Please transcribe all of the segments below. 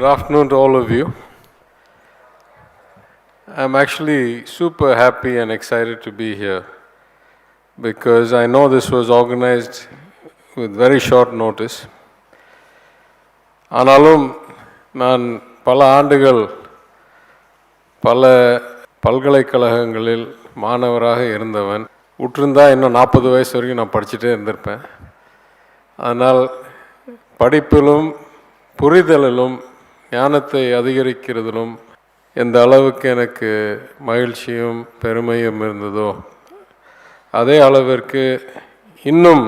Good afternoon to all of you. I'm actually super happy and excited to be here because I know this was organized with very short notice. ஆனாலும் நான் பல ஆண்டுகள் பல பல்கலைக்கழகங்களில் மாணவராக இருந்தவன். விட்டிருந்தா இன்னும் 40 வயசு வரைக்கும் நான் படிச்சுட்டே இருந்திருப்பேன். அதனால் படிப்பிலும் புரிதலிலும் ஞானத்தை அதிகரிக்கிறதிலும் எந்த அளவுக்கு எனக்கு மகிழ்ச்சியும் பெருமையும் இருந்ததோ அதே அளவிற்கு இன்னும்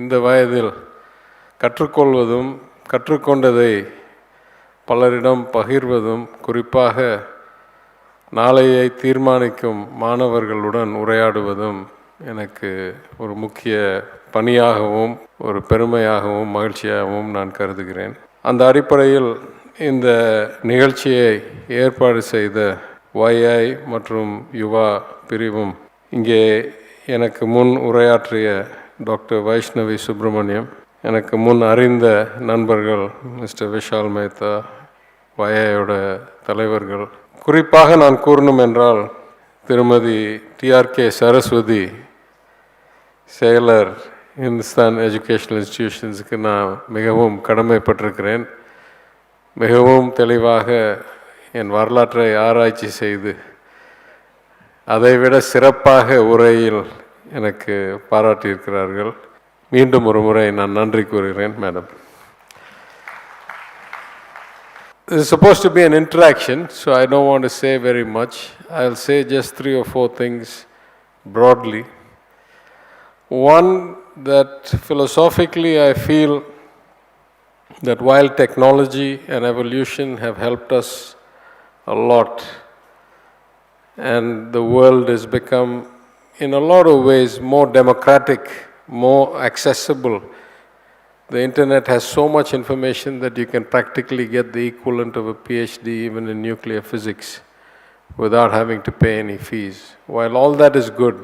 இந்த வயதில் கற்றுக்கொள்வதும் கற்றுக்கொண்டதை பலரிடம் பகிர்வதும் குறிப்பாக நாளையை தீர்மானிக்கும் மாணவர்களுடன் உரையாடுவதும் எனக்கு ஒரு முக்கிய பணியாகவும் ஒரு பெருமையாகவும் மகிழ்ச்சியாகவும் நான் கருதுகிறேன். அந்த அடிப்படையில் இந்த நிகழ்ச்சியை ஏற்பாடு செய்த YI மற்றும் யுவா பிரிவும் இங்கே எனக்கு முன் உரையாற்றிய டாக்டர் வைஷ்ணவி சுப்பிரமணியம், எனக்கு முன் அறிந்த நண்பர்கள் மிஸ்டர் விஷால் மேத்தா, YIயோட தலைவர்கள், குறிப்பாக நான் கூறணும் என்றால் திருமதி TRK சரஸ்வதி, செயலர் இந்துஸ்தான் எஜுகேஷனல் இன்ஸ்டிடியூஷன்ஸுக்கு நான் மிகவும் கடமைப்பட்டிருக்கிறேன். மிகவும் தெளிவாக என் வரலாற்றை ஆராய்ச்சி செய்து அதைவிட சிறப்பாக உரையில் எனக்கு பாராட்டியிருக்கிறார்கள். மீண்டும் ஒரு முறை நான் நன்றி கூறுகிறேன் madam. This is supposed to be an interaction, so I don't want to say very much. I'll say just 3 or 4 things broadly. One, that philosophically I feel that while technology and evolution have helped us a lot, and the world has become in a lot of ways more democratic, more accessible. The internet has so much information that you can practically get the equivalent of a PhD even in nuclear physics without having to pay any fees. While all that is good,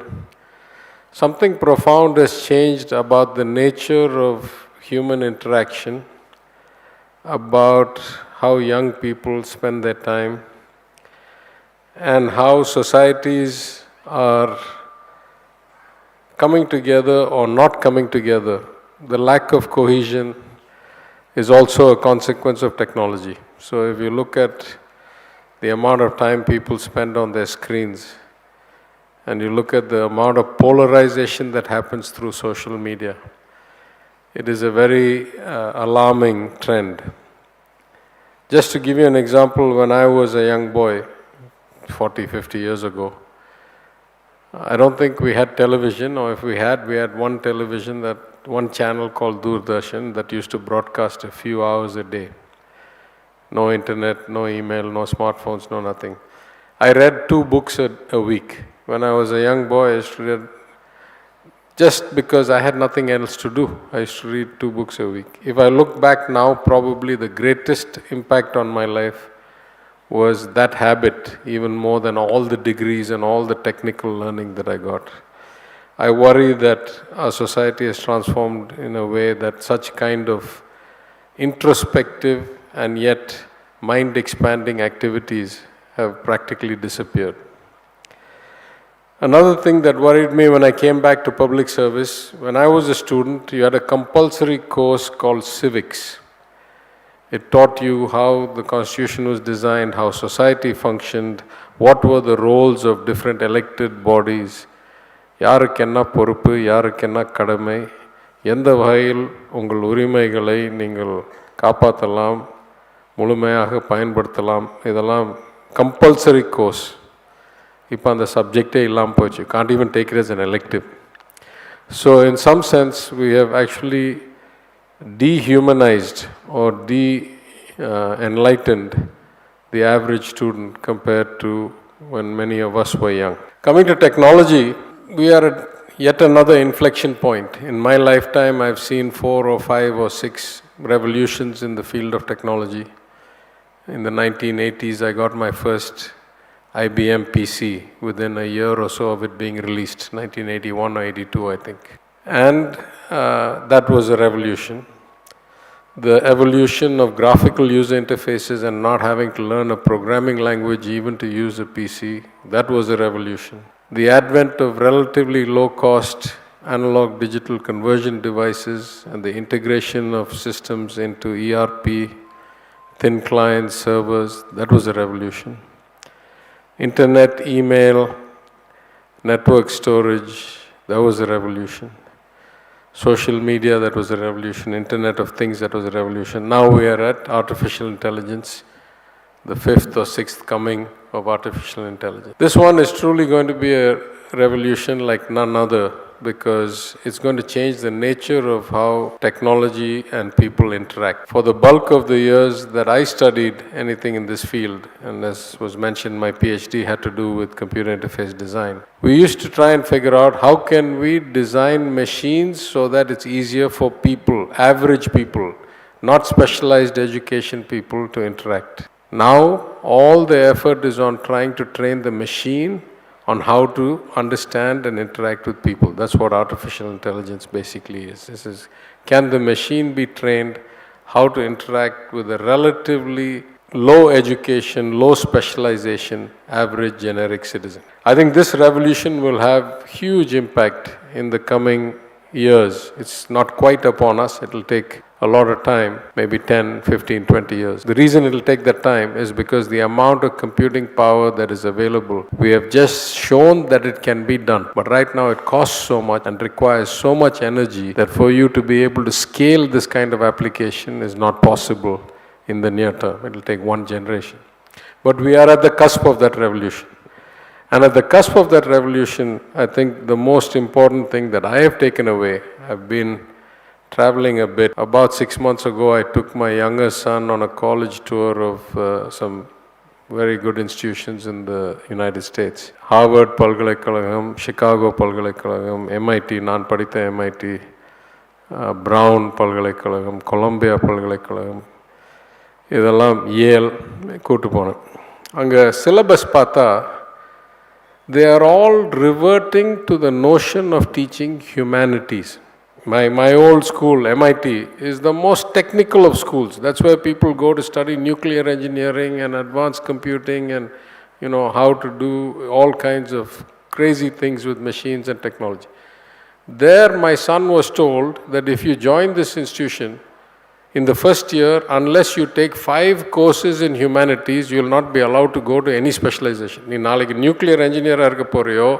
something profound has changed about the nature of human interaction, about how young people spend their time, and how societies are coming together or not coming together. The lack of cohesion is also a consequence of technology. So if you look at the amount of time people spend on their screens, and you look at the amount of polarization that happens through social media, it is a very alarming trend. Just to give you an example, when I was a young boy, 40, 50 years ago, I don't think we had television, or if we had one television, that one channel called Doordarshan that used to broadcast a few hours a day. No internet, no email, no smartphones, no nothing. I read 2 books a week. When I was a young boy, I used to read, just because I had nothing else to do, I used to read 2 books a week. If I look back now, probably the greatest impact on my life was that habit, even more than all the degrees and all the technical learning that I got. I worry that our society has transformed in a way that such kind of introspective and yet mind-expanding activities have practically disappeared. Another thing that worried me when I came back to public service, when I was a student, you had a compulsory course called civics. It taught you how the Constitution was designed, how society functioned, what were the roles of different elected bodies, யாருக்கு என்ன பொறுப்பு, யாருக்கு என்ன கடமை, எந்த வகையில் உங்கள் உரிமைகளை நீங்கள் காப்பாற்றலாம், முழுமையாக பயன்படுத்தலாம், இதெல்லாம் கம்பல்சரி கோர்ஸ். இப்போ அந்த சப்ஜெக்டே இல்லாமல் போச்சு. Can't even take it as an elective. So in some sense we have actually dehumanized or enlightened the average student compared to when many of us were young. Coming to technology, we are at yet another inflection point. In my lifetime, I've seen 4 or 5 or 6 revolutions in the field of technology. In the 1980s, I got my first IBM PC within a year or so of it being released, 1981 or 82, I think. And that was a revolution. The evolution of graphical user interfaces and not having to learn a programming language even to use a PC, that was a revolution. The advent of relatively low-cost analog digital conversion devices and the integration of systems into ERP, thin client servers, that was a revolution. Internet, email, network storage, that was a revolution. Social media, that was a revolution. Internet of Things, that was a revolution. Now we are at artificial intelligence, the fifth or sixth coming of artificial intelligence. This one is truly going to be a revolution like none other, because it's going to change the nature of how technology and people interact. For the bulk of the years that I studied anything in this field, and as was mentioned, my PhD had to do with computer interface design. We used to try and figure out how can we design machines so that it's easier for people, average people, not specialized education people, to interact. Now, all the effort is on trying to train the machine on how to understand and interact with people. That's what artificial intelligence basically is. This is, can the machine be trained how to interact with a relatively low education, low specialization, average generic citizen? I think this revolution will have huge impact in the coming years. It's not quite upon us. It will take a lot of time, maybe 10, 15, 20 years. The reason it will take that time is because the amount of computing power that is available, we have just shown that it can be done. But right now it costs so much and requires so much energy that for you to be able to scale this kind of application is not possible in the near term. It will take one generation. But we are at the cusp of that revolution. And at the cusp of that revolution, I think the most important thing that I have taken away, I've been traveling a bit. About 6 months ago, I took my younger son on a college tour of some very good institutions in the United States. Harvard Palgalaikalagam, Chicago Palgalaikalagam, MIT, நான் படித்த MIT, Brown Palgalaikalagam, Columbia Palgalaikalagam, இதெல்லாம் Yale கூட்டு போனேன். அங்கே syllabus பார்த்தா, they are all reverting to the notion of teaching humanities. My old school, MIT, is the most technical of schools. That's where people go to study nuclear engineering and advanced computing and, how to do all kinds of crazy things with machines and technology. There, my son was told that if you join this institution, in the first year, unless you take 5 courses in humanities, you will not be allowed to go to any specialization. நீ நாளைக்கு nuclear engineer இருக்க போறியோ,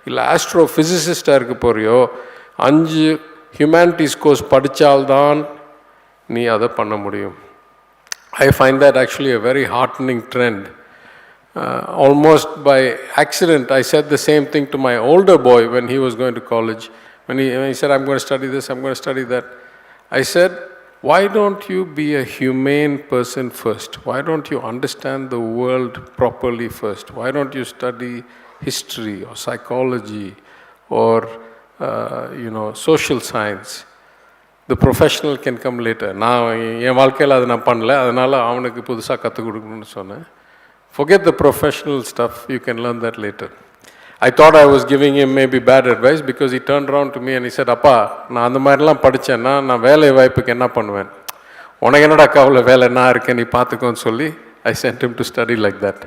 இல்ல astrophysicist இருக்க போறியோ, 5 humanities course படிச்சால்தான் நீ அதை பண்ண முடியும். I find that actually a very heartening trend. Almost by accident, I said the same thing to my older boy when he was going to college. When he said, I'm going to study this, I'm going to study that. I said, why don't you be a humane person first? Why don't you understand the world properly first? Why don't you study history or psychology or social science? The professional can come later. நான் என் வாழ்க்கையில் அதை நான் பண்ணல, அதனால் அவனுக்கு புதுசாக கற்றுக் கொடுக்கணும்னு சொன்னேன். Forget the professional stuff, you can learn that later. I thought I was giving him maybe bad advice because he turned around to me and he said, அப்பா நான் அந்த மாதிரிலாம் படித்தேன்னா நான் வேலை வாய்ப்புக்கு என்ன பண்ணுவேன், உனக்கு என்னடா கவலை, வேலை என்ன இருக்கேன் நீ பார்த்துக்கோன்னு சொல்லி I sent him to study like that.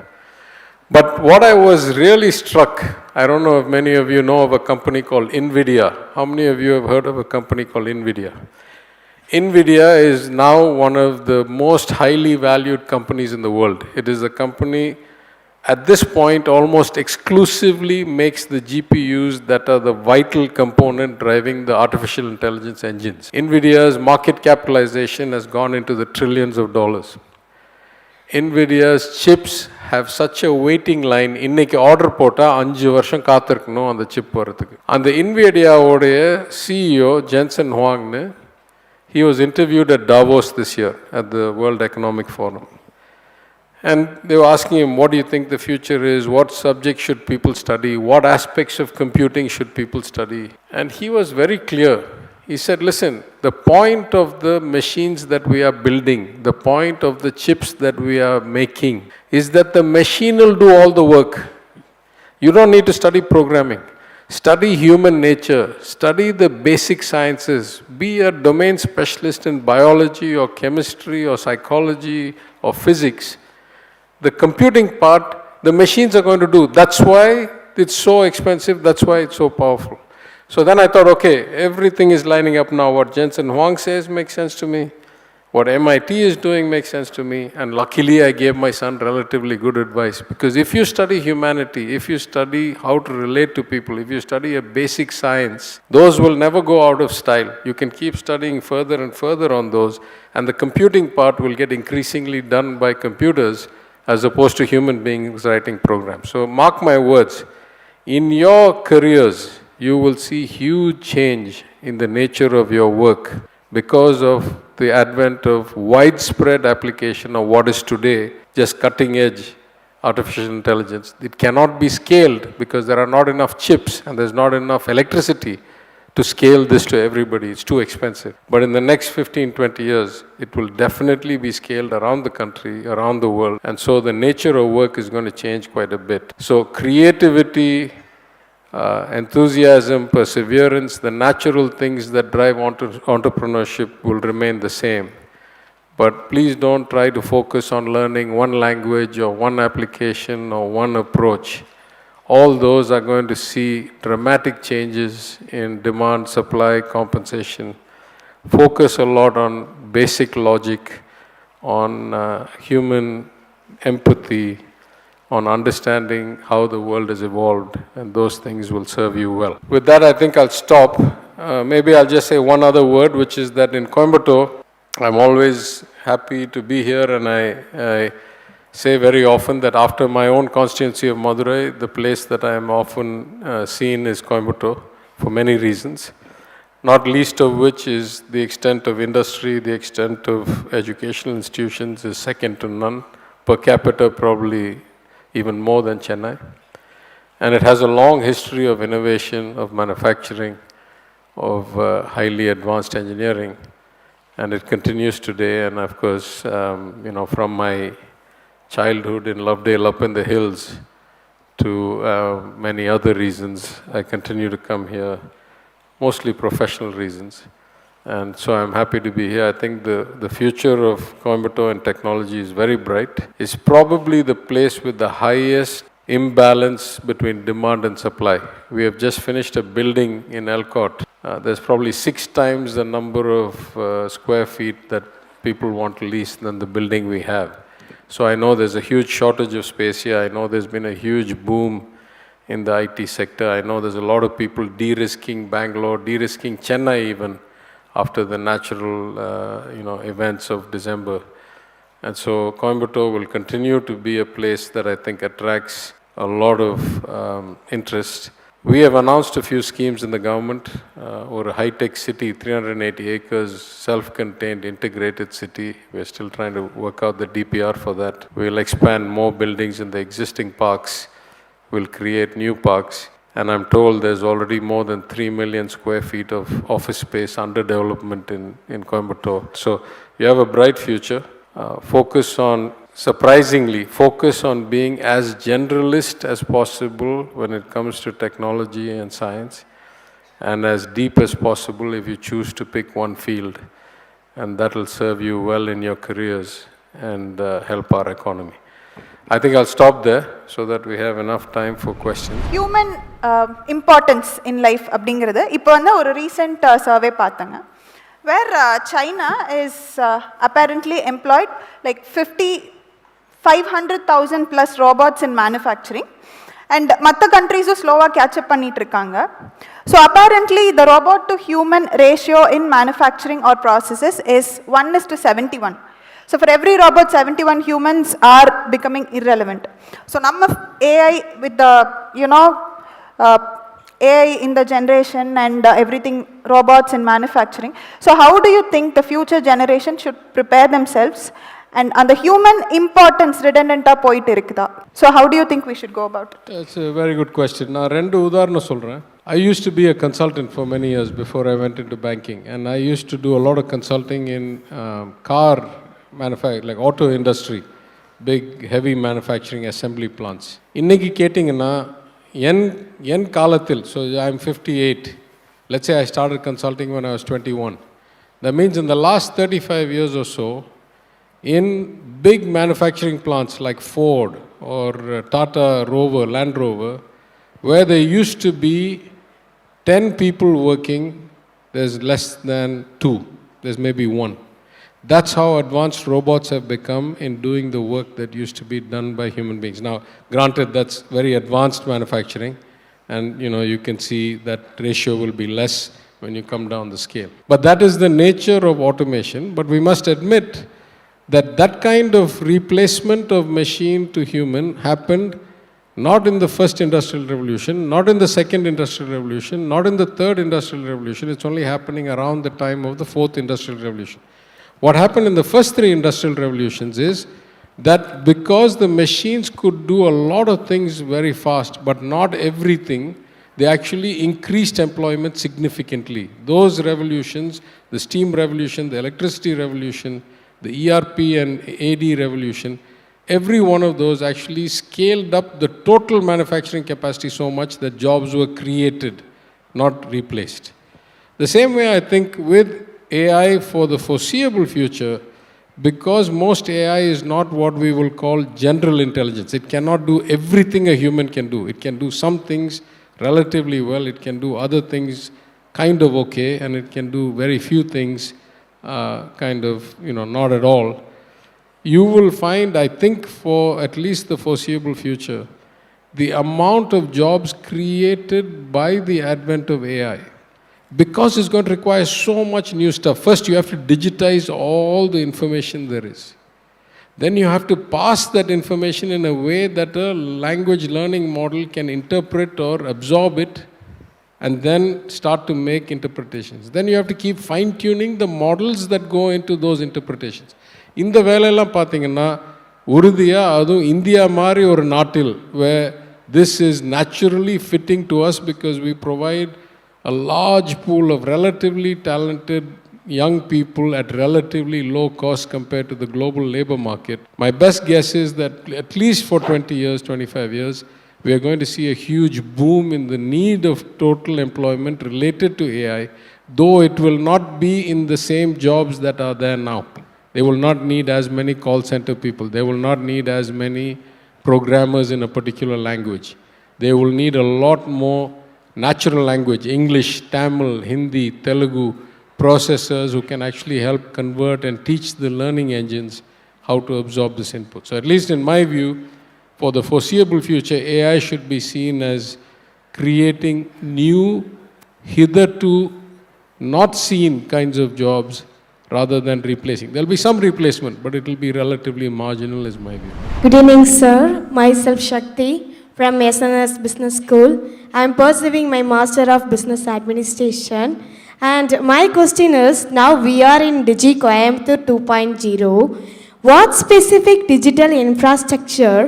But what I was really struck, I don't know if many of you know of a company called NVIDIA. How many of you have heard of a company called NVIDIA? NVIDIA is now one of the most highly valued companies in the world. It is a company at this point almost exclusively makes the GPUs that are the vital component driving the artificial intelligence engines. NVIDIA's market capitalization has gone into the trillions of dollars. NVIDIA's chips have such a waiting line. இன்னைக்கு order போட்டால் 5 வருஷம் காத்திருக்கணும் அந்த chip வரதுக்கு. அந்த NVIDIAவோடைய CEO Jensen ஹுவாங்னு, he was interviewed at Davos this year at the World Economic Forum. And they were asking him, what do you think the future is? What subjects should people study? What aspects of computing should people study? And he was very clear. He said, listen, the point of the machines that we are building, the point of the chips that we are making, is that the machine will do all the work. You don't need to study programming. Study human nature, study the basic sciences, be a domain specialist in biology or chemistry or psychology or physics. The computing part, the machines are going to do. That's why it's so expensive, that's why it's so powerful. So then I thought, okay, everything is lining up now. What Jensen Huang says makes sense to me. What MIT is doing makes sense to me. And luckily I gave my son relatively good advice. Because if you study humanity, if you study how to relate to people, if you study a basic science, those will never go out of style. You can keep studying further and further on those. And the computing part will get increasingly done by computers as opposed to human beings writing programs. So mark my words, in your careers, you will see huge change in the nature of your work because of the advent of widespread application of what is today just cutting edge artificial intelligence. It cannot be scaled because there are not enough chips and there's not enough electricity to scale this to everybody. It's too expensive. But in the next 15, 20 years, it will definitely be scaled around the country, around the world. And so the nature of work is going to change quite a bit. So creativity, enthusiasm, perseverance, the natural things that drive entrepreneurship will remain the same. But please don't try to focus on learning one language or one application or one approach. All those are going to see dramatic changes in demand, supply, compensation. Focus a lot on basic logic, on human empathy, on understanding how the world has evolved, and those things will serve you well. With that, I think I'll stop. Maybe I'll just say one other word, which is that in Coimbatore, I'm always happy to be here, and I say very often that after my own constituency of Madurai, the place that I am often seen is Coimbatore for many reasons, not least of which is the extent of industry, the extent of educational institutions is second to none, per capita probably even more than Chennai. And it has a long history of innovation, of manufacturing, of highly advanced engineering. And it continues today. And of course, from my childhood in Lovedale up in the hills to many other reasons, I continue to come here, mostly professional reasons. And so I'm happy to be here. I think the future of Coimbatore and technology is very bright. It's probably the place with the highest imbalance between demand and supply. We have just finished a building in Elcott. There's probably 6 times the number of square feet that people want to lease than the building we have. So I know there's a huge shortage of space here. I know there's been a huge boom in the IT sector. I know there's a lot of people de-risking Bangalore, de-risking Chennai even, after the natural events of December. And so Coimbatore will continue to be a place that I think attracts a lot of interest. We have announced a few schemes in the government, or a high-tech city, 380 acres, self-contained, integrated city. We're still trying to work out the DPR for that. We'll expand more buildings in the existing parks. We'll create new parks. And I'm told there's already more than 3 million square feet of office space under development in Coimbatore. So you have a bright future. Focus on being as generalist as possible when it comes to technology and science, and as deep as possible if you choose to pick one field. And that will serve you well in your careers and help our economy. I think I'll stop there so that we have enough time for questions. Human importance in life அப்படிங்கிறது இப்போ வந்து ஒரு recent survey பார்த்தாங்க where China is apparently employed like 500,000 plus robots in manufacturing, and மற்ற countries slowly catch up பண்ணிட்டு இருக்காங்க. So apparently the robot to human ratio in manufacturing or processes is 1:71. So for every robot, 71 humans are becoming irrelevant. So number AI with the AI in the generation and everything, robots in manufacturing. So how do you think the future generation should prepare themselves? And the human importance redundant போயிட்டு இருக்குதா? So how do you think we should go about it? That's a very good question. நான் 2 உதாரணம் சொல்றேன். I used to be a consultant for many years before I went into banking, and I used to do a lot of consulting in car manufacturing, like auto industry, big heavy manufacturing assembly plants. இன்னைக்கு கேட்டிங்கன்னா en kalathil, so I'm 58. Let's say I started consulting when I was 21. That means in the last 35 years or so, in big manufacturing plants like Ford or Tata Rover, Land Rover, where there used to be 10 people working, there's less than 2. There's maybe 1. That's how advanced robots have become in doing the work that used to be done by human beings. Now, granted, that's very advanced manufacturing, and you can see that ratio will be less when you come down the scale. But that is the nature of automation. But we must admit that that kind of replacement of machine to human happened not in the first industrial revolution, not in the second industrial revolution, not in the third industrial revolution. It's only happening around the time of the fourth industrial revolution. What happened in the first 3 industrial revolutions is that because the machines could do a lot of things very fast, but not everything, they actually increased employment significantly. Those revolutions, the steam revolution, the electricity revolution, the ERP and AD revolution, every one of those actually scaled up the total manufacturing capacity so much that jobs were created, not replaced. The same way, I think, with AI for the foreseeable future, because most AI is not what we will call general intelligence. It cannot do everything a human can do. It can do some things relatively well, it can do other things kind of okay, and it can do very few things kind of, not at all. You will find, I think, for at least the foreseeable future, the amount of jobs created by the advent of AI, because it's going to require so much new stuff. First, you have to digitize all the information there is. Then you have to pass that information in a way that a language learning model can interpret or absorb it and then start to make interpretations. Then you have to keep fine-tuning the models that go into those interpretations. இந்த வேலையெல்லாம் பார்த்தீங்கன்னா உறுதியாக அதுவும் India மாதிரி ஒரு நாட்டில் where this is naturally fitting to us because we provide a large pool of relatively talented young people at relatively low cost compared to the global labor market. My best guess is that at least for 20 years, 25 years, we are going to see a huge boom in the need of total employment related to AI, though it will not be in the same jobs that are there now. They will not need as many call center people. They will not need as many programmers in a particular language. They will need a lot more natural language, English, Tamil, Hindi, Telugu, processors who can actually help convert and teach the learning engines how to absorb this input. So at least in my view, for the foreseeable future, AI should be seen as creating new, hitherto not seen kinds of jobs rather than replacing. There will be some replacement, but it will be relatively marginal is my view. Good evening, sir. Myself Shakti from SNS Business School. I am pursuing my Master of Business Administration. And my question is, now we are in Digi Coimbatore 2.0. What specific digital infrastructure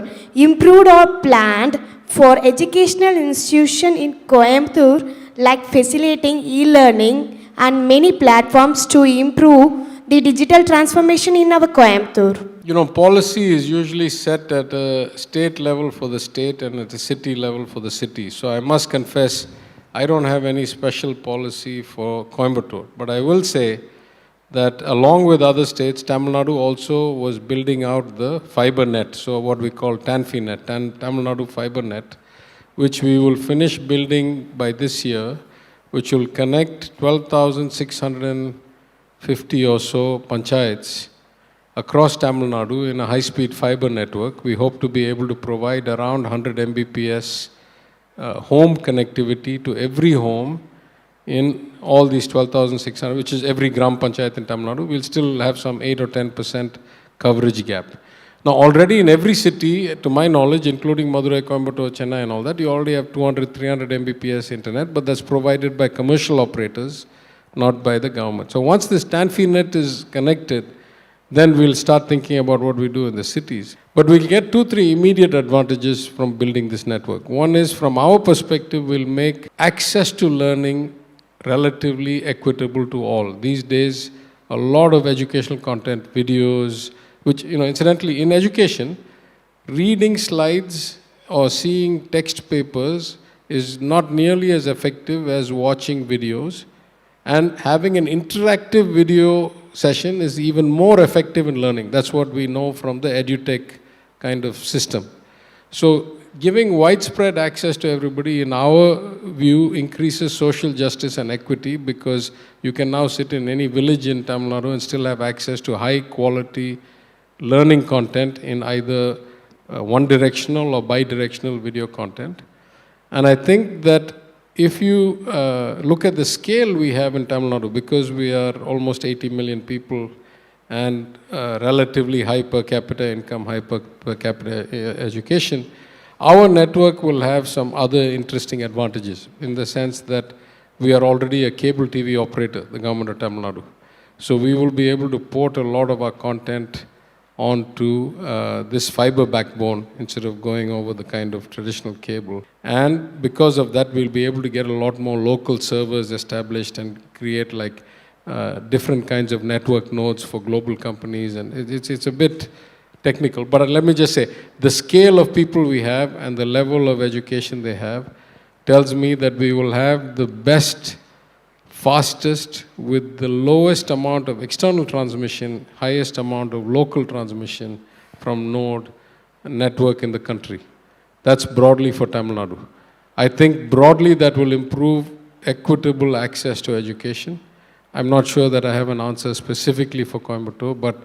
improved or planned for educational institution in Coimbatore, like facilitating e-learning and many platforms to improve the digital transformation in our Coimbatore? Policy is usually set at a state level for the state and at a city level for the city. So I must confess, I don't have any special policy for Coimbatore. But I will say that along with other states, Tamil Nadu also was building out the fiber net. So what we call TANFI-net, Tamil Nadu fiber net, which we will finish building by this year, which will connect 12,650 or so panchayats across Tamil Nadu in a high-speed fiber network. We hope to be able to provide around 100 Mbps home connectivity to every home in all these 12,600, which is every gram panchayat in Tamil Nadu. We'll still have some 8 or 10% coverage gap. Now, already in every city, to my knowledge, including Madurai, Coimbatore, Chennai and all that, you already have 200, 300 Mbps internet, but that's provided by commercial operators, not by the government. So once this TANFI-net is connected, then we'll start thinking about what we do in the cities. But we'll get 2-3 immediate advantages from building this network. One is, from our perspective, we'll make access to learning relatively equitable to all. These days, a lot of educational content, videos, which, incidentally, in education, reading slides or seeing text papers is not nearly as effective as watching videos. And having an interactive video session is even more effective in learning. That's what we know from the edutech kind of system. So giving widespread access to everybody, in our view, increases social justice and equity, because you can now sit in any village in Tamil Nadu and still have access to high quality learning content in either one-directional or bi-directional video content. And I think that if you look at the scale we have in Tamil Nadu, because we are almost 80 million people and relatively high per capita income, high per capita education, our network will have some other interesting advantages, in the sense that we are already a cable TV operator, the government of Tamil Nadu. So we will be able to port a lot of our content onto this fiber backbone instead of going over the kind of traditional cable. And because of that, we'll be able to get a lot more local servers established and create like different kinds of network nodes for global companies. And it's a bit technical, but let me just say, the scale of people we have and the level of education they have tells me that we will have the best, fastest, with the lowest amount of external transmission, highest amount of local transmission from node network in the country. That's broadly for Tamil Nadu. I think broadly that will improve equitable access to education. I'm not sure that I have an answer specifically for Coimbatore, but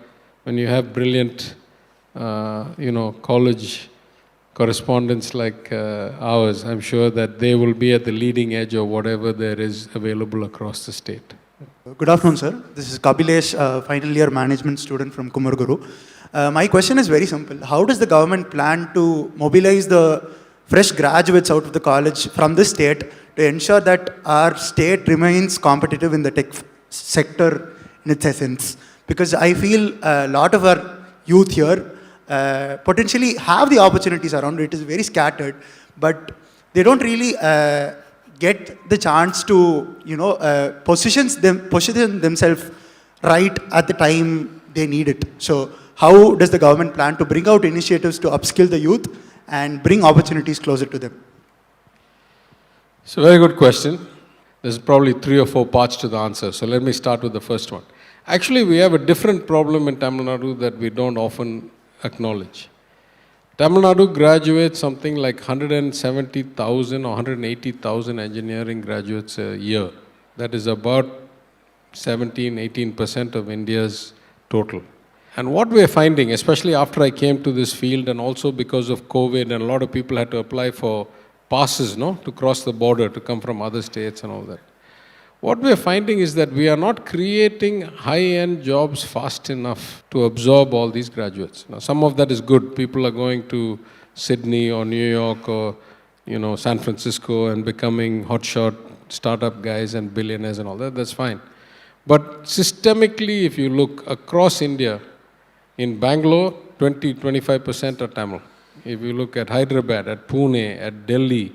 when you have brilliant college correspondents like ours, I'm sure that they will be at the leading edge of whatever there is available across the state. Good afternoon, sir. This is Kabilesh, final year management student from Kumarguru. My question is very simple. How does the government plan to mobilize the fresh graduates out of the college from this state to ensure that our state remains competitive in the tech sector in its essence? Because I feel a lot of our youth here potentially have the opportunities around. It is very scattered, but they don't really get the chance to position themselves right at the time they need it. So how does the government plan to bring out initiatives to upskill the youth and bring opportunities closer to them? It's a very good question. There's probably 3 or 4 parts to the answer. So let me start with the first one. Actually, we have a different problem in Tamil Nadu that we don't often acknowledge. Tamil Nadu graduates something like 170,000 or 180,000 engineering graduates a year. That is about 17-18% of India's total. And what we're finding, especially after I came to this field and also because of COVID, and a lot of people had to apply for passes, to cross the border, to come from other states and all that. What we're finding is that we are not creating high-end jobs fast enough to absorb all these graduates. Now, some of that is good. People are going to Sydney or New York or, San Francisco and becoming hotshot startup guys and billionaires and all that. That's fine. But systemically, if you look across India, in Bangalore, 20-25% are Tamil. If you look at Hyderabad, at Pune, at Delhi,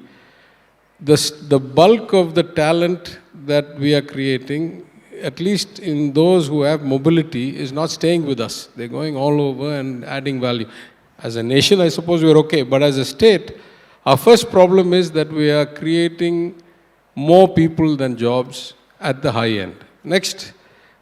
the bulk of the talent that we are creating, at least in those who have mobility, is not staying with us. They're going all over and adding value. As a nation, I suppose we're okay, but as a state, our first problem is that we are creating more people than jobs at the high end. Next,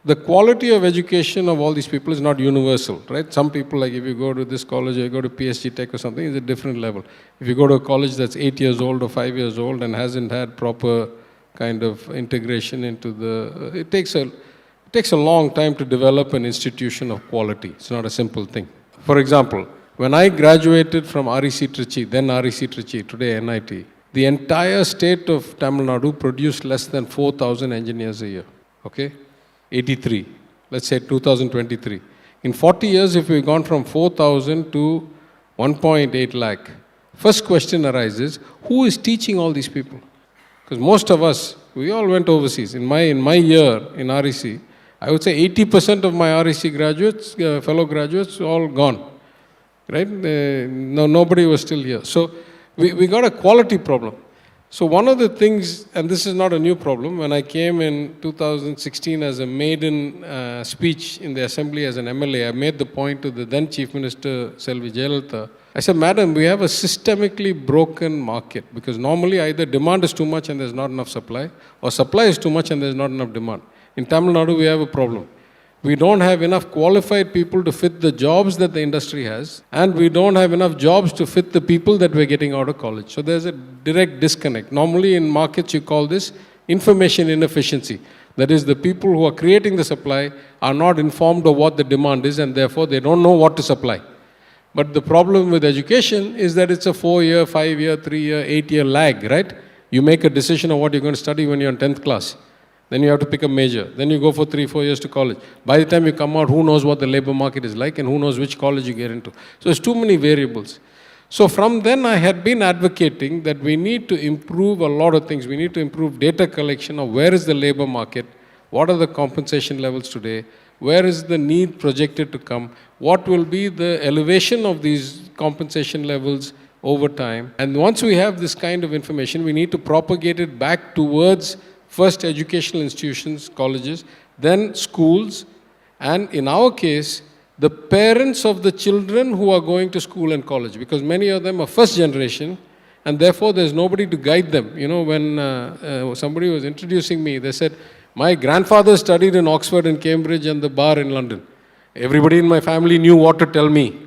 the quality of education of all these people is not universal, right? Some people, like if you go to this college or you go to PSG Tech or something, it's a different level. If you go to a college that's 8 years old or 5 years old and hasn't had proper kind of integration into the... It takes a long time to develop an institution of quality. It's not a simple thing. For example, when I graduated from REC Trichy, then REC Trichy, today NIT, the entire state of Tamil Nadu produced less than 4,000 engineers a year, okay? 83, let's say 2023. In 40 years, if we've gone from 4,000 to 1.8 lakh, first question arises, who is teaching all these people? Because most of us, we all went overseas. In my year in REC, I would say 80% of my REC graduates, fellow graduates, all gone, right? Nobody was still here. So we got a quality problem. So one of the things, and this is not a new problem, when I came in 2016 as a maiden speech in the assembly as an MLA, I made the point to the then Chief Minister Selvi Jayalalitha. I said, Madam, we have a systemically broken market because normally either demand is too much and there's not enough supply, or supply is too much and there's not enough demand. In Tamil Nadu, we have a problem. We don't have enough qualified people to fit the jobs that the industry has, and we don't have enough jobs to fit the people that we're getting out of college. So there's a direct disconnect. Normally in markets you call this information inefficiency. That is, the people who are creating the supply are not informed of what the demand is, and therefore they don't know what to supply. But the problem with education is that it's a 4-year, 5-year, 3-year, 8-year lag, right? You make a decision of what you're going to study when you're in 10th class. Then you have to pick a major. Then you go for 3-4 years to college. By the time you come out, who knows what the labor market is like and who knows which college you get into. So it's too many variables. So from then I had been advocating that we need to improve a lot of things. We need to improve data collection of where is the labor market, what are the compensation levels today, where is the need projected to come, what will be the elevation of these compensation levels over time. And once we have this kind of information, we need to propagate it back towards first educational institutions, colleges, then schools, and in our case, the parents of the children who are going to school and college, because many of them are first generation, and therefore there's nobody to guide them. You know, when somebody was introducing me, they said, my grandfather studied in Oxford and Cambridge and the bar in London. Everybody in my family knew what to tell me.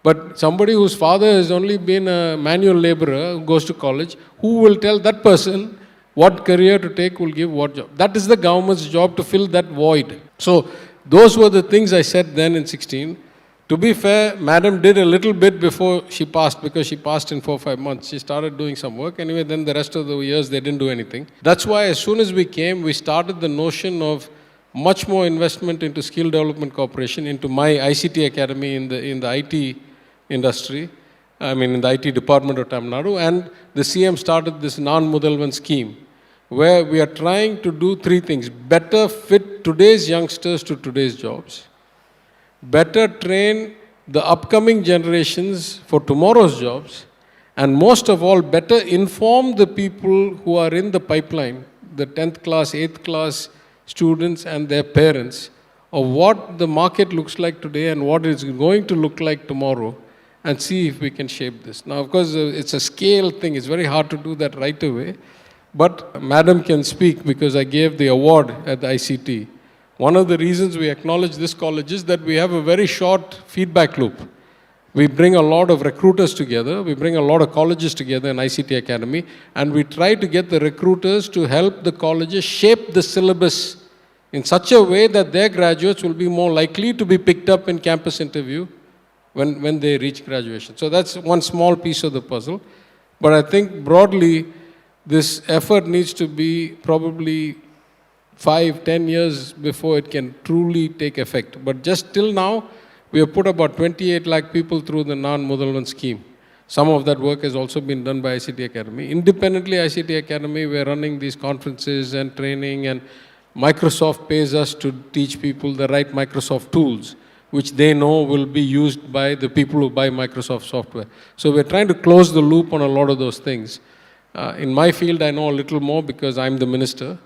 But somebody whose father has only been a manual laborer who goes to college, who will tell that person what career to take, will give what job? That is the government's job, to fill that void. So those were the things I said then in 16. To be fair, Madam did a little bit before she passed, because she passed in 4 or 5 months. She started doing some work. Anyway, then the rest of the years, they didn't do anything. That's why as soon as we came, we started the notion of much more investment into skill development corporation, into my ICT academy in the IT industry, in the IT department of Tamil Nadu, and the CM started this non-Mudalvan scheme, where we are trying to do 3 things. Better fit today's youngsters to today's jobs, better train the upcoming generations for tomorrow's jobs, and most of all, better inform the people who are in the pipeline, the 10th class, 8th class students and their parents, of what the market looks like today and what it's going to look like tomorrow, and see if we can shape this. Now, of course, it's a scale thing. It's very hard to do that right away. But Madam can speak, because I gave the award at the ICT. One of the reasons we acknowledge this college is that we have a very short feedback loop. We bring a lot of recruiters together. We bring a lot of colleges together in ICT Academy. And we try to get the recruiters to help the colleges shape the syllabus in such a way that their graduates will be more likely to be picked up in campus interview when they reach graduation. So that's one small piece of the puzzle. But I think broadly, this effort needs to be probably 5-10 years before it can truly take effect. But just till now, we have put about 28 lakh people through the non-Mudalvan scheme. Some of that work has also been done by ICT Academy. Independently, ICT Academy, we are running these conferences and training, and Microsoft pays us to teach people the right Microsoft tools, which they know will be used by the people who buy Microsoft software. So we're trying to close the loop on a lot of those things. In my field, I know a little more because I'm the minister,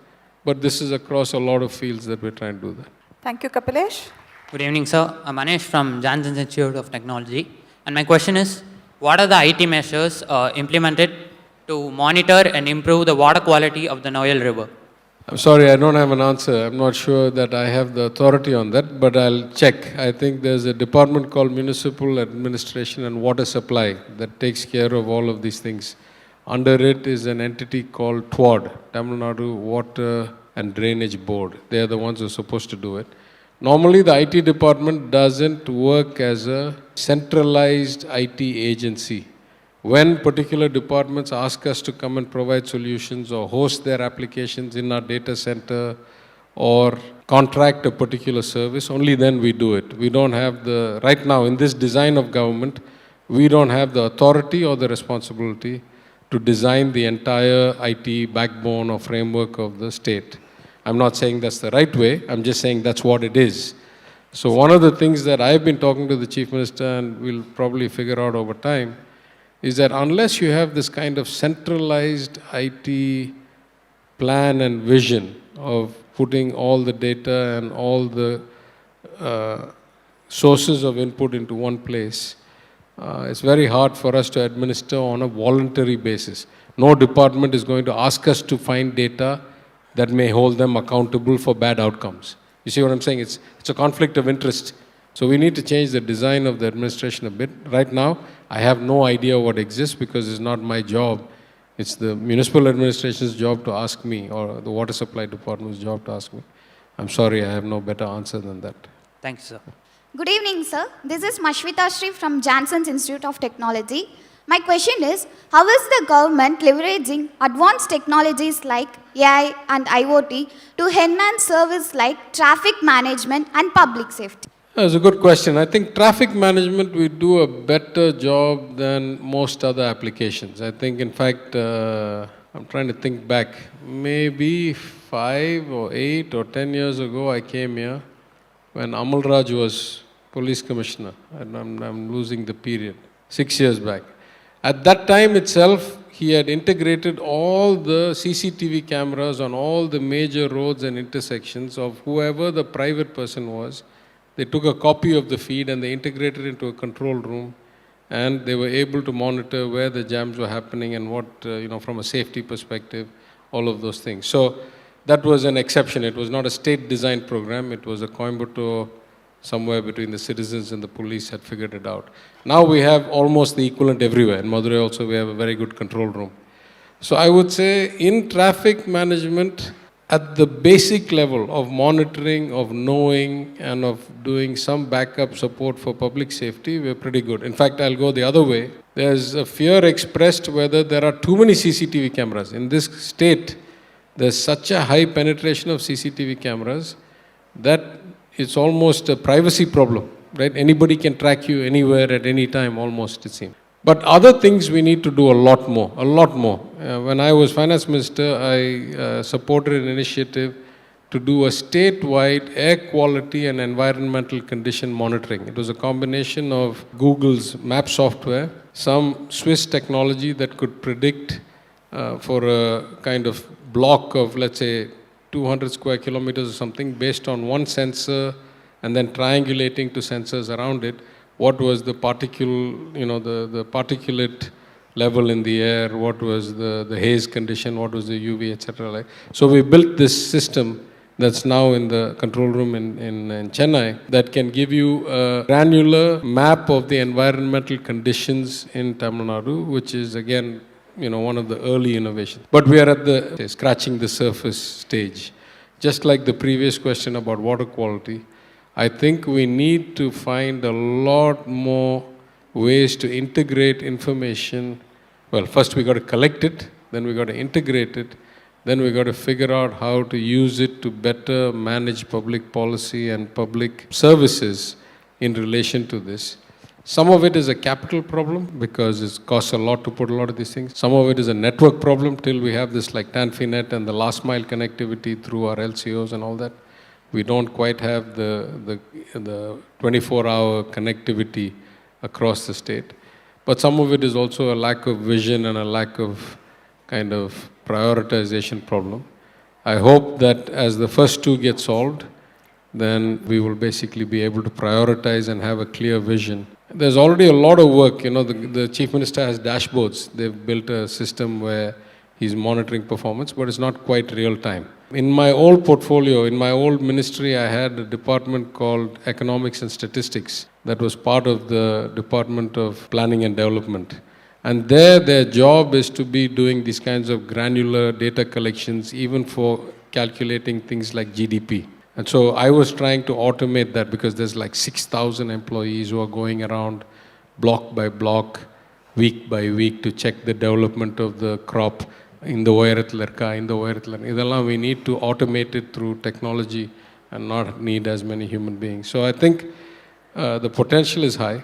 but this is across a lot of fields that we're trying to do that. Thank you, Kapilesh. Good evening, sir. I'm Manish from Janssen Institute of Technology. And my question is, what are the IT measures implemented to monitor and improve the water quality of the Noyal River? I'm sorry, I don't have an answer. I'm not sure that I have the authority on that, but I'll check. I think there's a department called Municipal Administration and Water Supply that takes care of all of these things. Under it is an entity called TWAD, Tamil Nadu Water and Drainage Board. They are the ones who are supposed to do it. Normally, the IT department doesn't work as a centralized IT agency. When particular departments ask us to come and provide solutions or host their applications in our data center or contract a particular service, only then we do it. We don't have the, right now in this design of government, we don't have the authority or the responsibility to design the entire IT backbone or framework of the state. I'm not saying that's the right way, I'm just saying that's what it is. So one of the things that I've been talking to the Chief Minister, and we'll probably figure out over time, is that unless you have this kind of centralized IT plan and vision of putting all the data and all the sources of input into one place, it's very hard for us to administer on a voluntary basis. No department is going to ask us to find data that may hold them accountable for bad outcomes. You see what I'm saying? It's a conflict of interest. So we need to change the design of the administration a bit. Right now, I have no idea what exists because it's not my job. It's the municipal administration's job to ask me, or the water supply department's job to ask me. I'm sorry, I have no better answer than that. Thank you, sir. Good evening, sir. This is Mashwita Sri from Jansen's Institute of Technology. My question is, how is the government leveraging advanced technologies like AI and IoT to enhance service like traffic management and public safety? That's a good question. I think traffic management, we do a better job than most other applications. I think, in fact, I'm trying to think back, maybe 5 or 8 or 10 years ago, I came here when Amal Raj was police commissioner, and I'm losing the period, 6 years back. At that time itself, he had integrated all the CCTV cameras on all the major roads and intersections of whoever the private person was. They took a copy of the feed and they integrated it into a control room, and they were able to monitor where the jams were happening and what, from a safety perspective, all of those things. So that was an exception. It was not a state-designed program. It was a Coimbatore, somewhere between the citizens and the police had figured it out. Now we have almost the equivalent everywhere. In Madurai also we have a very good control room. So I would say in traffic management, at the basic level of monitoring, of knowing, and of doing some backup support for public safety, we're pretty good. In fact, I'll go the other way. There's a fear expressed whether there are too many CCTV cameras. In this state, there's such a high penetration of CCTV cameras that it's almost a privacy problem, right? Anybody can track you anywhere at any time, almost, it seems. But other things we need to do a lot more. When I was finance minister, I supported an initiative to do a statewide air quality and environmental condition monitoring. It was a combination of Google's map software, some Swiss technology that could predict for a kind of block of, let's say, 200 square kilometers or something, based on one sensor and then triangulating to sensors around it, what was the the particulate level in the air, what was the haze condition, what was the UV, etc. So we built this system that's now in the control room in Chennai that can give you a granular map of the environmental conditions in Tamil Nadu, which is again one of the early innovations. But we are at the scratching the surface stage. Just like the previous question about water quality, I think we need to find a lot more ways to integrate information. Well, first we got to collect it, then we got to integrate it, then we got to figure out how to use it to better manage public policy and public services in relation to this. Some of it is a capital problem because it costs a lot to put a lot of these things. Some of it is a network problem till we have this like TANFINET and the last mile connectivity through our LCOs and all that. We don't quite have the 24-hour connectivity across the state. But some of it is also a lack of vision and a lack of kind of prioritization problem. I hope that as the first two get solved, then we will basically be able to prioritize and have a clear vision. There's already a lot of work. The Chief Minister has dashboards. They've built a system where he's monitoring performance, but it's not quite real time. In my old portfolio, in my old ministry, I had a department called Economics and Statistics that was part of the Department of Planning and Development. And their job is to be doing these kinds of granular data collections, even for calculating things like GDP. And so I was trying to automate that because there's like 6,000 employees who are going around block by block, week by week to check the development of the crop. In the Idella, we need to automate it through technology and not need as many human beings. So I think the potential is high.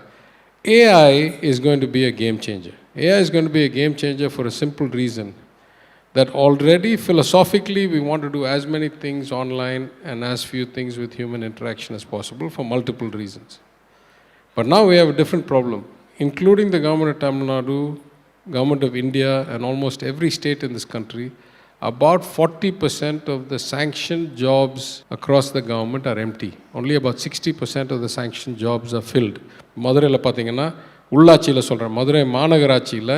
AI is going to be a game changer. AI is going to be a game changer for a simple reason, that already philosophically we want to do as many things online and as few things with human interaction as possible for multiple reasons. But now we have a different problem, including the government of Tamil Nadu government of India and almost every state in this country, about 40% of the sanctioned jobs across the government are empty. Only about 60% of the sanctioned jobs are filled. மதுரையில் பார்த்தீங்கன்னா உள்ளாட்சியில் சொல்கிறேன், மதுரை மாநகராட்சியில்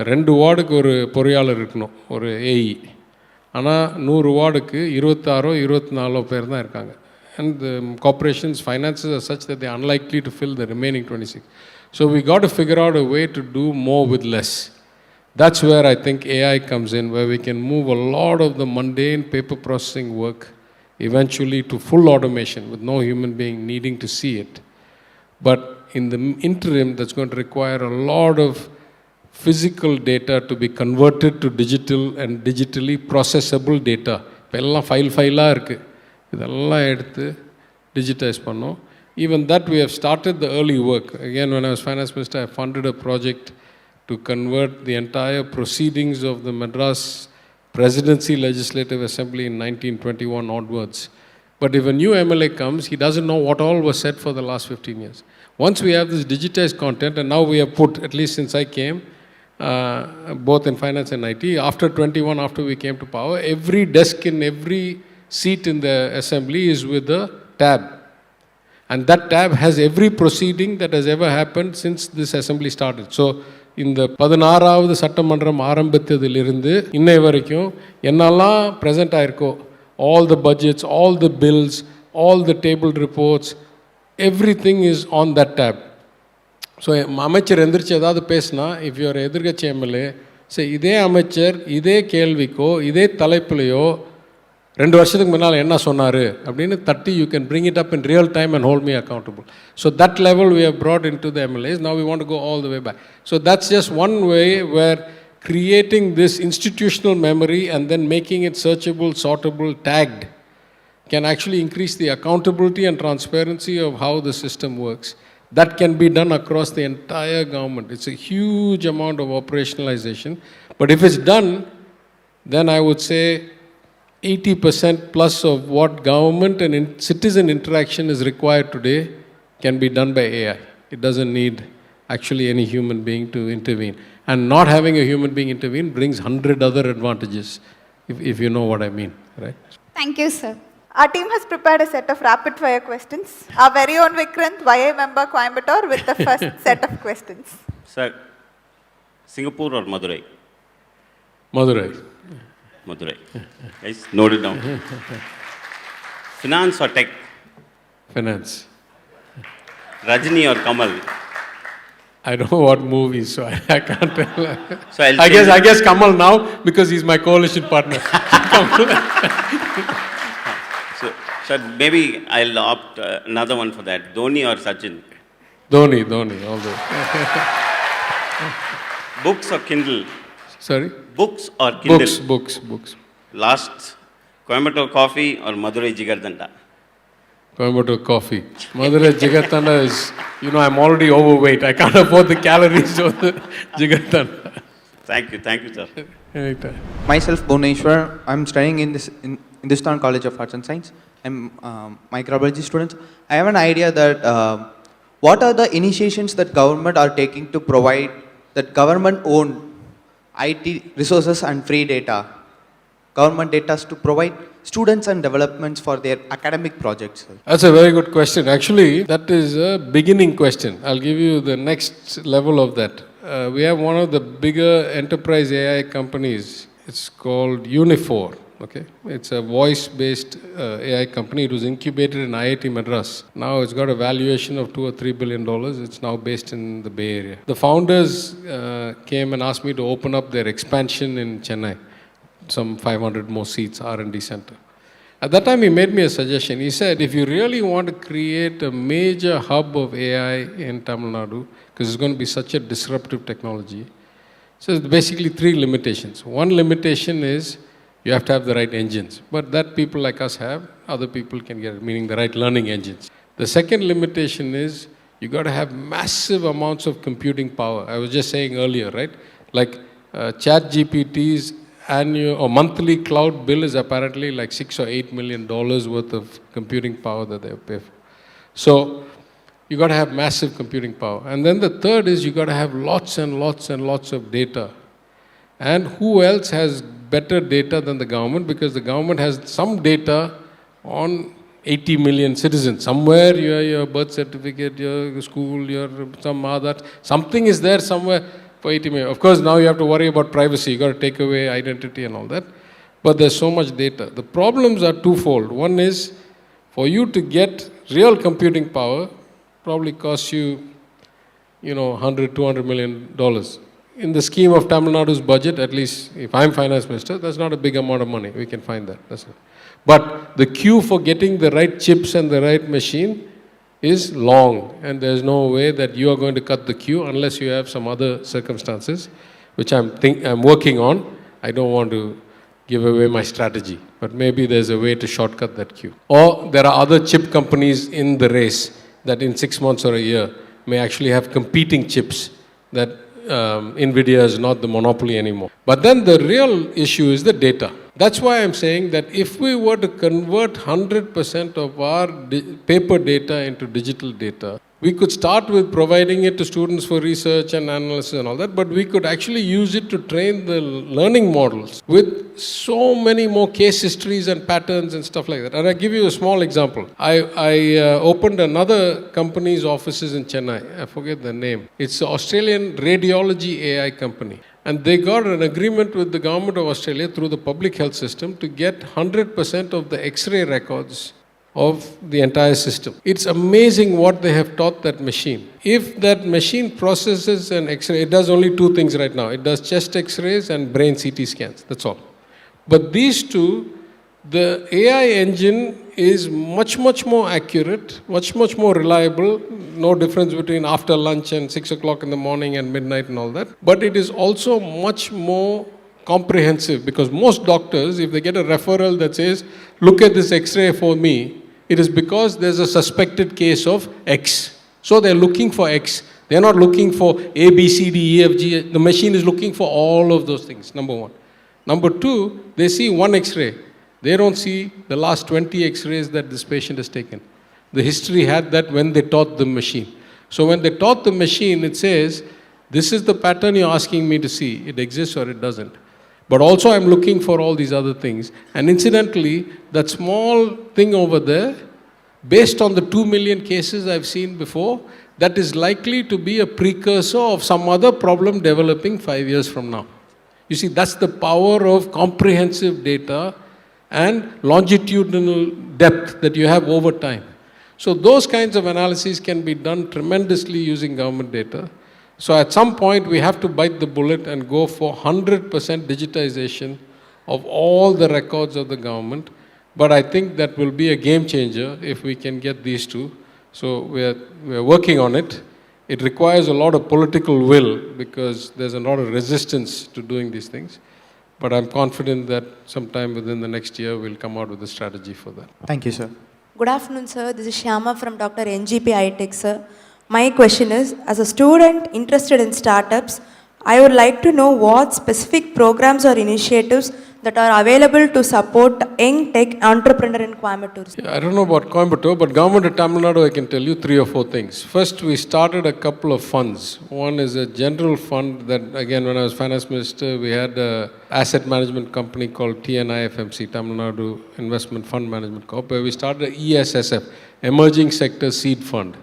2 வார்டுக்கு ஒரு பொறியாளர் இருக்கணும், ஒரு AE. ஆனால் 100 வார்டுக்கு 26 24 பேர் தான் இருக்காங்க. And the corporations' finances are such that they are unlikely to fill the remaining 26. So we got to figure out a way to do more with less. That's where I think AI comes in, where we can move a lot of the mundane paper processing work eventually to full automation with no human being needing to see it. But in the interim, that's going to require a lot of physical data to be converted to digital and digitally processable data. இப்போ எல்லாம் ஃபைலாக இருக்குது, இதெல்லாம் எடுத்து digitize பண்ணோம். Even that we have started the early work. Again, when I was finance minister, I funded a project to convert the entire proceedings of the Madras Presidency Legislative Assembly in 1921 onwards. But if a new MLA comes, he doesn't know what all was said for the last 15 years. Once we have this digitized content, and now we have put, at least since I came, both in finance and IT, after 21, after we came to power, every desk in every seat in the assembly is with a tab. And that tab has every proceeding that has ever happened since this assembly started. So, இந்த 16வது சட்டமன்றம் ஆரம்பித்ததிலிருந்து இன்னை வரைக்கும் என்னெல்லாம் present ஆயிருக்கோ, all the budgets, all the bills, all the tabled reports, everything is on that tab. So அமைச்சர் எந்திரிச்சு ஏதாவது பேசினா, if you are எதிர்கட்சி எம்எல்ஏ, சரி இதே அமைச்சர் இதே கேள்விக்கோ இதே தலைப்புலையோ 2 வருஷத்துக்கு முன்னால் என்ன சொன்னார் அப்படின்னு தட்டி, you can bring it up in real time and hold me accountable. So that level we have brought into the MLAs. Now we want to go all the way back. So that's just one way where creating this institutional memory and then making it searchable, sortable, tagged can actually increase the accountability and transparency of how the system works. That can be done across the entire government. It's a huge amount of operationalization. But if it's done, then I would say 80% plus of what government and citizen interaction is required today can be done by AI. It doesn't need actually any human being to intervene. And not having a human being intervene brings 100 other advantages, if you know what I mean, right? Thank you, sir. Our team has prepared a set of rapid fire questions. Our very own Vikrant, YA member Coimbatore, with the first set of questions. Sir, Singapore or Madurai? Madurai. Madurai. Guys, note it down. Finance or tech? Finance. Rajini or Kamal? I don't know what movies, so I can't tell. So I guess Kamal now, because he's my coalition partner. So maybe I'll opt another one for that. Dhoni or Sachin? Dhoni, all the Books or Kindle? Sorry? Books or Kindle? Books. Last, Coimbatore coffee or Madurai Jigardanda? Coimbatore coffee. Madurai Jigatanda is, I'm already overweight. I can't afford the calories of the Jigatanda. Thank you, sir. Anytime. Myself, Bhuneshwar. I'm studying in Hindustan College of Arts and Science. I'm microbiology student. I have an idea that what are the initiations that government are taking to provide that government-owned IT resources and free data, government data to provide students and developments for their academic projects? That's a very good question. Actually, that is a beginning question. I'll give you the next level of that. We have one of the bigger enterprise AI companies. It's called Unifor. Okay, it's a voice-based AI company. It was incubated in IIT Madras. Now it's got a valuation of $2 or $3 billion. It's now based in the Bay Area. The founders came and asked me to open up their expansion in Chennai, some 500 more seats, R&D center. At that time, he made me a suggestion. He said, if you really want to create a major hub of AI in Tamil Nadu, because it's going to be such a disruptive technology, so it's basically 3 limitations. One limitation is you have to have the right engines. But that people like us have, other people can get, meaning the right learning engines. The second limitation is you got to have massive amounts of computing power. I was just saying earlier, right? Like ChatGPT's annual or monthly cloud bill is apparently like $6 or $8 million worth of computing power that they pay for. So you got to have massive computing power. And then the third is you got to have lots and lots and lots of data. And who else has better data than the government? Because the government has some data on 80 million citizens. Somewhere your birth certificate, your school, your some other, something is there somewhere for 80 million. Of course, now you have to worry about privacy. You got to take away identity and all that. But there's so much data. The problems are twofold. One is, for you to get real computing power, probably costs you, $100, $200 million. In the scheme of Tamil Nadu's budget, at least if I'm finance minister, that's not a big amount of money. We can find that. That's it. But the queue for getting the right chips and the right machine is long, and there's no way that you are going to cut the queue unless you have some other circumstances, which I'm working on. I don't want to give away my strategy, but maybe there's a way to shortcut that queue. Or there are other chip companies in the race that in 6 months or a year may actually have competing chips that NVIDIA is not the monopoly anymore. But then the real issue is the data. That's why I'm saying that if we were to convert 100% of our paper data into digital data, we could start with providing it to students for research and analysis and all that, but we could actually use it to train the learning models with so many more case histories and patterns and stuff like that. And I'll give you a small example. I opened another company's offices in Chennai. I forget the name. It's an Australian radiology AI company. And they got an agreement with the government of Australia through the public health system to get 100% of the X-ray records of the entire system. It's amazing what they have taught that machine. If that machine processes an X-ray, it does only two things right now. It does chest X-rays and brain CT scans. That's all. But these two, the AI engine is much more accurate, much more reliable. No difference between after lunch and 6 o'clock in the morning and midnight and all that. But it is also much more comprehensive, because most doctors, if they get a referral that says, look at this X-ray for me, it is because there's a suspected case of X. So they're looking for X. They're not looking for A, B, C, D, E, F, G. The machine is looking for all of those things, number one. Number two, they see one X-ray. They don't see the last 20 X-rays that this patient has taken. The history had that when they taught the machine. So when they taught the machine, it says, this is the pattern you're asking me to see. It exists or it doesn't. But also I'm looking for all these other things. And incidentally, that small thing over there, based on the 2 million cases I've seen before, that is likely to be a precursor of some other problem developing 5 years from now. You see, that's the power of comprehensive data and longitudinal depth that you have over time. So those kinds of analyses can be done tremendously using government data. So at some point, we have to bite the bullet and go for 100% digitization of all the records of the government. But I think that will be a game changer if we can get these two. So we're working on it. It requires a lot of political will because there's a lot of resistance to doing these things. But I'm confident that sometime within the next year, we'll come out with a strategy for that. Thank you, sir. Good afternoon, sir. This is Shyama from Dr. NGP iTech, sir. My question is, as a student interested in startups, I would like to know what specific programs or initiatives that are available to support young tech entrepreneur in Coimbatore. Yeah, I don't know about Coimbatore, but government of Tamil Nadu, I can tell you 3 or 4 things. First, we started a couple of funds. One is a general fund that, again, when I was finance minister, we had an asset management company called TNIFMC, Tamil Nadu Investment Fund Management Corp, where we started an ESSF, Emerging Sector Seed Fund.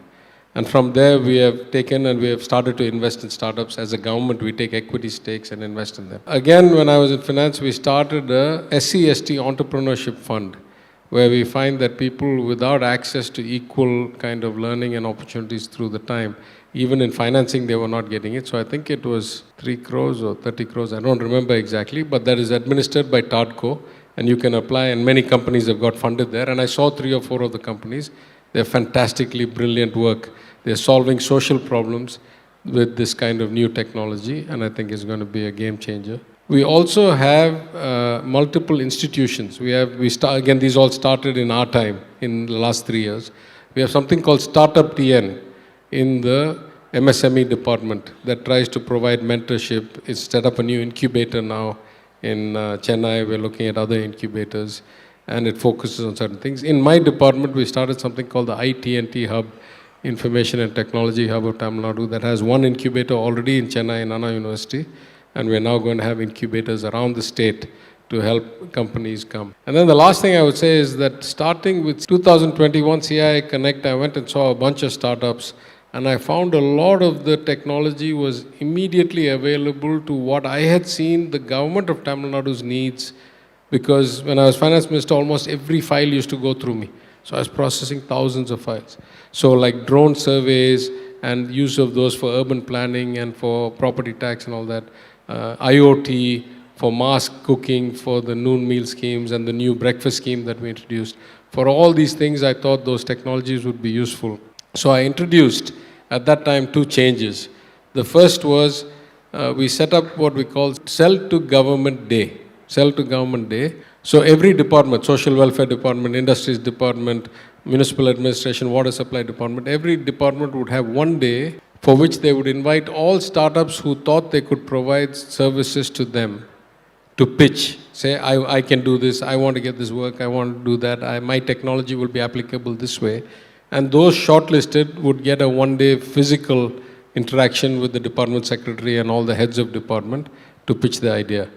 And from there, we have taken and we have started to invest in startups. As a government, we take equity stakes and invest in them. Again, when I was in finance, we started a SC/ST entrepreneurship fund, where we find that people without access to equal kind of learning and opportunities through the time, even in financing, they were not getting it. So I think it was 3 crores or 30 crores. I don't remember exactly, but that is administered by TADCO. And you can apply, and many companies have got funded there. And I saw 3 or 4 of the companies. They're fantastically brilliant work. They're solving social problems with this kind of new technology, and I think it's going to be a game changer. We also have multiple institutions. Again, these all started in our time, in the last 3 years. We have something called Startup TN in the MSME department that tries to provide mentorship. It's set up a new incubator now in Chennai. We're looking at other incubators, and it focuses on certain things. In my department, we started something called the ITNT Hub Information and Technology Hub of Tamil Nadu that has one incubator already in Chennai in Anna University, and we're now going to have incubators around the state to help companies come. And then the last thing I would say is that starting with 2021 CII Connect, I went and saw a bunch of startups, and I found a lot of the technology was immediately available to what I had seen the government of Tamil Nadu's needs, because when I was finance minister, almost every file used to go through me. So I was processing thousands of files. So like drone surveys and use of those for urban planning and for property tax and all that, IoT, for mass cooking, for the noon meal schemes and the new breakfast scheme that we introduced. For all these things, I thought those technologies would be useful. So I introduced, at that time, 2 changes. The first was, we set up what we call Sell to Government Day. Sell to Government Day. So every department, social welfare department, industries department, municipal administration, water supply department, every department would have one day for which they would invite all startups who thought they could provide services to them to pitch. Say, I can do this, I want to get this work, I want to do that, my technology will be applicable this way. And those shortlisted would get a one-day physical interaction with the department secretary and all the heads of department to pitch the idea.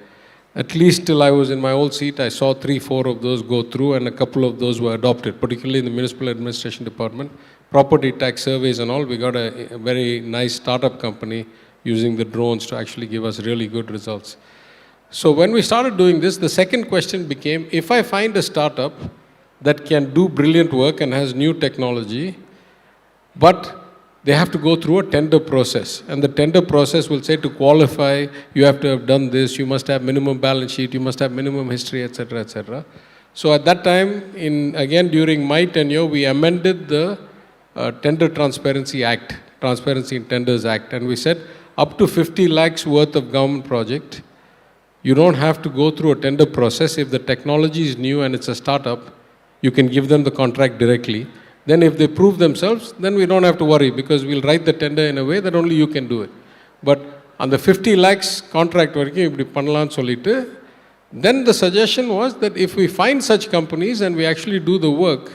At least till I was in my old seat, I saw 3-4 of those go through, and a couple of those were adopted, particularly in the municipal administration department. Property tax surveys and all, we got a very nice startup company using the drones to actually give us really good results. So when we started doing this, the second question became, if I find a startup that can do brilliant work and has new technology, but they have to go through a tender process. And the tender process will say to qualify, you have to have done this, you must have minimum balance sheet, you must have minimum history, etc., etc. So at that time, again during my tenure, we amended the Tender Transparency Act, Transparency in Tenders Act, and we said up to 50 lakhs worth of government project, you don't have to go through a tender process. If the technology is new and it's a startup, you can give them the contract directly. Then if they prove themselves, then we don't have to worry, because we'll write the tender in a way that only you can do it. But on the 50 lakhs contract working, then the suggestion was that if we find such companies and we actually do the work,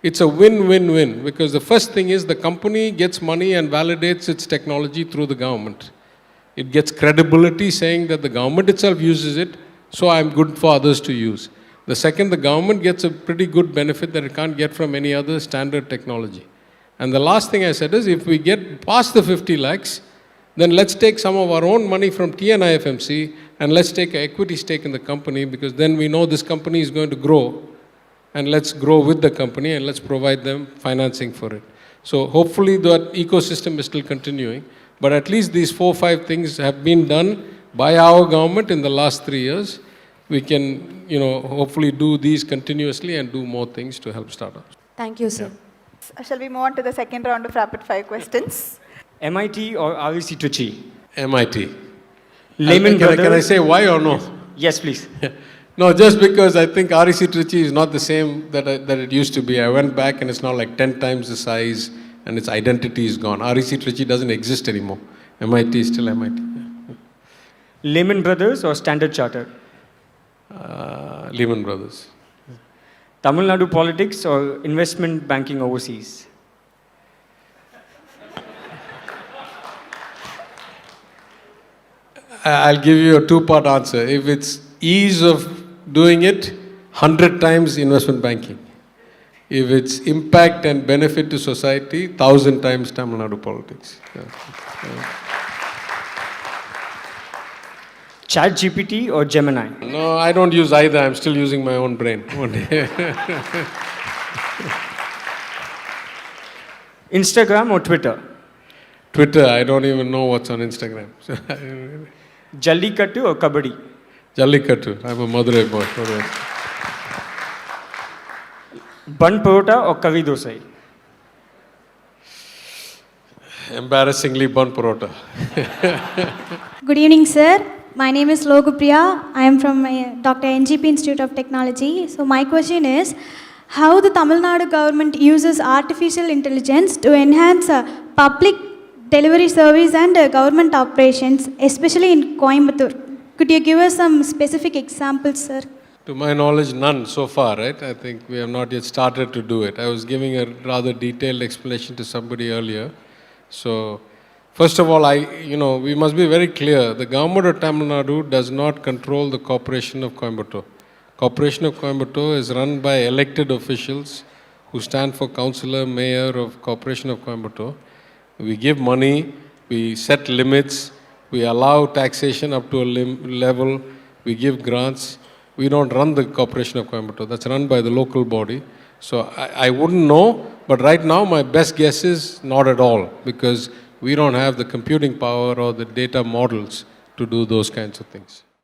it's a win-win-win, because the first thing is the company gets money and validates its technology through the government. It gets credibility saying that the government itself uses it, so I'm good for others to use. The second, the government gets a pretty good benefit that it can't get from any other standard technology. And the last thing I said is, if we get past the 50 lakhs, then let's take some of our own money from TNIFMC and let's take an equity stake in the company, because then we know this company is going to grow, and let's grow with the company and let's provide them financing for it. So hopefully that ecosystem is still continuing, but at least these 4 or 5 things have been done by our government in the last 3 years. We can, hopefully do these continuously and do more things to help startups. Thank you, sir. Yeah. Shall we move on to the second round of rapid fire questions? MIT or REC Trichy? MIT. Lehman Brothers. Can I say why or no? Yes, please. No, just because I think REC Trichy is not the same that it used to be. I went back and it's now like 10 times the size and its identity is gone. REC Trichy doesn't exist anymore. MIT is still MIT. Yeah. Lehman Brothers or Standard Chartered? Lehman Brothers. Tamil Nadu politics or investment banking overseas? I'll give you a 2-part answer. If it's ease of doing it, 100 times investment banking. If it's impact and benefit to society, 1,000 times Tamil Nadu politics. ChatGPT or Gemini? No, I don't use either. I'm still using my own brain. Instagram or Twitter? Twitter. I don't even know what's on Instagram. Jallikattu or Kabaddi? Jallikattu. I'm a Madurai boy. Bun parota or curry dosai? Embarrassingly, bun parota. Good evening, sir. My name is Logupriya. I am from Dr. NGP Institute of Technology. So my question is, how the Tamil Nadu government uses artificial intelligence to enhance public delivery service and government operations, especially in Coimbatore. Could you give us some specific examples, sir? To my knowledge, none so far, right? I think we have not yet started to do it. I was giving a rather detailed explanation to somebody earlier. So, first of all, we must be very clear. The government of Tamil Nadu does not control the Corporation of Coimbatore. Corporation of Coimbatore is run by elected officials who stand for councillor, mayor of Corporation of Coimbatore. We give money, we set limits, we allow taxation up to a level, we give grants. We don't run the Corporation of Coimbatore. That's run by the local body. So I wouldn't know, but right now my best guess is not at all, because we don't have the computing power or the data models to do those kinds of things.